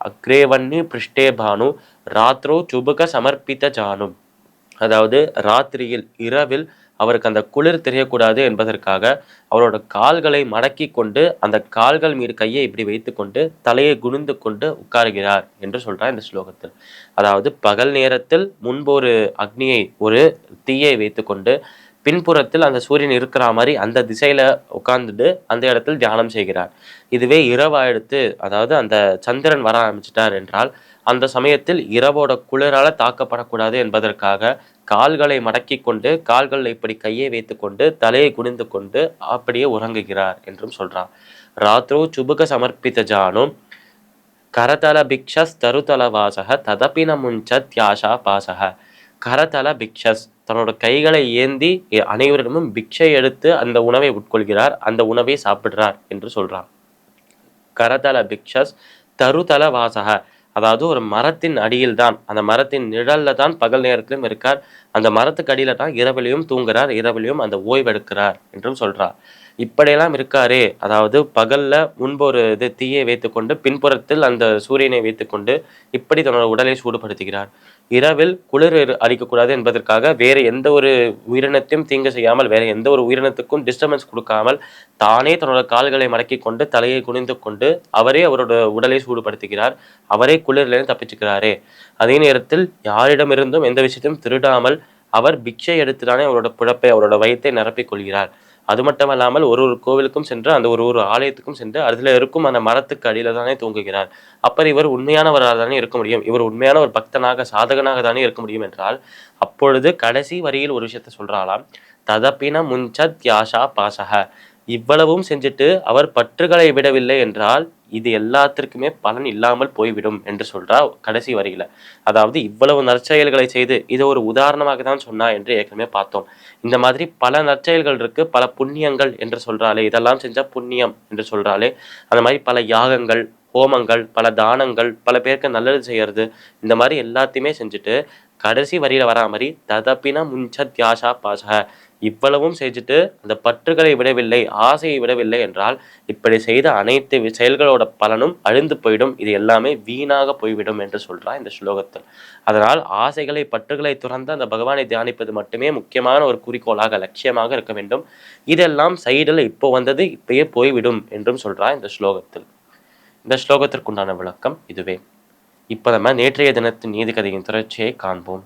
அக்ரேவன்னி பிருஷ்டே பானு ராத்ரோ சுபக சமர்ப்பித ஜானும். அதாவது ராத்திரியில் இரவில் அவருக்கு அந்த குளிர் தெரியக்கூடாது என்பதற்காக அவரோட கால்களை மடக்கி கொண்டு அந்த கால்கள் மீது கையை இப்படி வைத்துக்கொண்டு தலையை குனிந்து கொண்டு உட்காருகிறார் என்று சொல்றார் இந்த ஸ்லோகத்தில். அதாவது பகல் நேரத்தில் முன்பு ஒரு அக்னியை ஒரு தீயை வைத்துக்கொண்டு பின்புறத்தில் அந்த சூரியன் இருக்கிற மாதிரி அந்த திசையில உட்கார்ந்துட்டு அந்த இடத்தில் தியானம் செய்கிறார். இதுவே இரவாயிடுத்து, அதாவது அந்த சந்திரன் வர ஆரம்பிச்சிட்டார் என்றால் அந்த சமயத்தில் இரவோட குளிரால தாக்கப்படக்கூடாது என்பதற்காக கால்களை மடக்கி கொண்டு கால்களில் இப்படி கையை வைத்துக்கொண்டு தலையை குனிந்து கொண்டு அப்படியே உறங்குகிறார் என்றும் சொல்றார். ராத்ரோ சுபுக சமர்ப்பித ஜானும் கரதல பிக்ஷஸ் தருதல வாசக ததபின முஞ்சத் யாஷா பாசக. கரதல பிக்ஷஸ் தன்னோட கைகளை ஏந்தி அனைவரிடமும் பிக்ஷை எடுத்து அந்த உணவை உட்கொள்கிறார், அந்த உணவை சாப்பிடுறார் என்று சொல்றார். கரதல பிக்ஷஸ் தருதல வாசக, அதாவது ஒரு மரத்தின் அடியில் தான், அந்த மரத்தின் நிழல்ல தான் பகல் நேரத்திலும் இருக்கார், அந்த மரத்துக்கு அடியில தான் இரவிலையும் தூங்குறார், இரவிலையும் அந்த ஓய்வெடுக்கிறார் என்றும் சொல்றார். இப்படியெல்லாம் இருக்காரே, அதாவது பகல்ல முன்பு ஒரு தீயை வைத்துக்கொண்டு பின்புறத்தில் அந்த சூரியனை வைத்துக்கொண்டு இப்படி தன்னோட உடலை சூடுபடுத்துகிறார். இரவில் குளிர் அளிக்கக்கூடாது என்பதற்காக வேற எந்த ஒரு உயிரினத்தையும் தீங்கு செய்யாமல், வேற எந்த ஒரு உயிரினத்துக்கும் டிஸ்டர்பன்ஸ் கொடுக்காமல் தானே தன்னோட கால்களை மடக்கி கொண்டு தலையை குனிந்து கொண்டு அவரே அவரோட உடலை சூடுபடுத்துகிறார், அவரே குளிரிலிருந்து தப்பிச்சுக்கிறாரே. அதே நேரத்தில் யாரிடமிருந்தும் எந்த விஷயத்தையும் திருடாமல் அவர் பிக்ஷை எடுத்துதானே அவரோட பிழப்பை அவரோட வயிற்றை நிரப்பிக் கொள்கிறார். அது மட்டுமல்லாமல் ஒரு ஒரு கோவிலுக்கும் சென்று அந்த ஒரு ஒரு ஆலயத்துக்கும் சென்று அதுல இருக்கும் அந்த மரத்துக்கு அடியில தானே தூங்குகிறார். அப்ப இவர் உண்மையானவராக தானே இருக்க முடியும், இவர் உண்மையான ஒரு பக்தனாக சாதகனாக தானே இருக்க முடியும் என்றால் அப்பொழுது கடைசி வரியில் ஒரு விஷயத்த சொல்றாளாம். ததப்பின முஞ்சத் யாஷா பாசக. இவ்வளவும் செஞ்சுட்டு அவர் பற்றுகளை விடவில்லை என்றால் இது எல்லாத்திற்குமே பலன் இல்லாமல் போய்விடும் என்று சொல்றா கடைசி வரியில. அதாவது இவ்வளவு நற்செயல்களை செய்து இதை ஒரு உதாரணமாக தான் சொன்னா என்று ஏற்கனவே பார்த்தோம். இந்த மாதிரி பல நற்செயல்கள் இருக்கு, பல புண்ணியங்கள் என்று சொல்றாளே, இதெல்லாம் செஞ்சா புண்ணியம் என்று சொல்றாளே, அந்த மாதிரி பல யாகங்கள் ஹோமங்கள் பல தானங்கள் பல பேருக்கு நல்லது செய்யறது, இந்த மாதிரி எல்லாத்தையுமே செஞ்சுட்டு கடைசி வரியில வரா மாதிரி ததப்பின முஞ்சத் யாஷா பாசக, இவ்வளவும் செஞ்சுட்டு அந்த பற்றுகளை விடவில்லை, ஆசையை விடவில்லை என்றால் இப்படி செய்த அனைத்து செயல்களோட பலனும் அழிந்து போயிடும், இது எல்லாமே வீணாக போய்விடும் என்று சொல்றார் இந்த ஸ்லோகத்தில். அதனால் ஆசைகளை பற்றுகளை துறந்து அந்த பகவானை தியானிப்பது மட்டுமே முக்கியமான ஒரு குறிக்கோளாக லட்சியமாக இருக்க வேண்டும். இதெல்லாம் சைடில் இப்போ வந்தது இப்பயே போய்விடும் என்றும் சொல்றார் இந்த ஸ்லோகத்தில். இந்த ஸ்லோகத்திற்குண்டான விளக்கம் இதுவே. இப்போ நம்ம நேற்றைய தினத்தின் நீதி கதையின் தொடர்ச்சியை காண்போம்.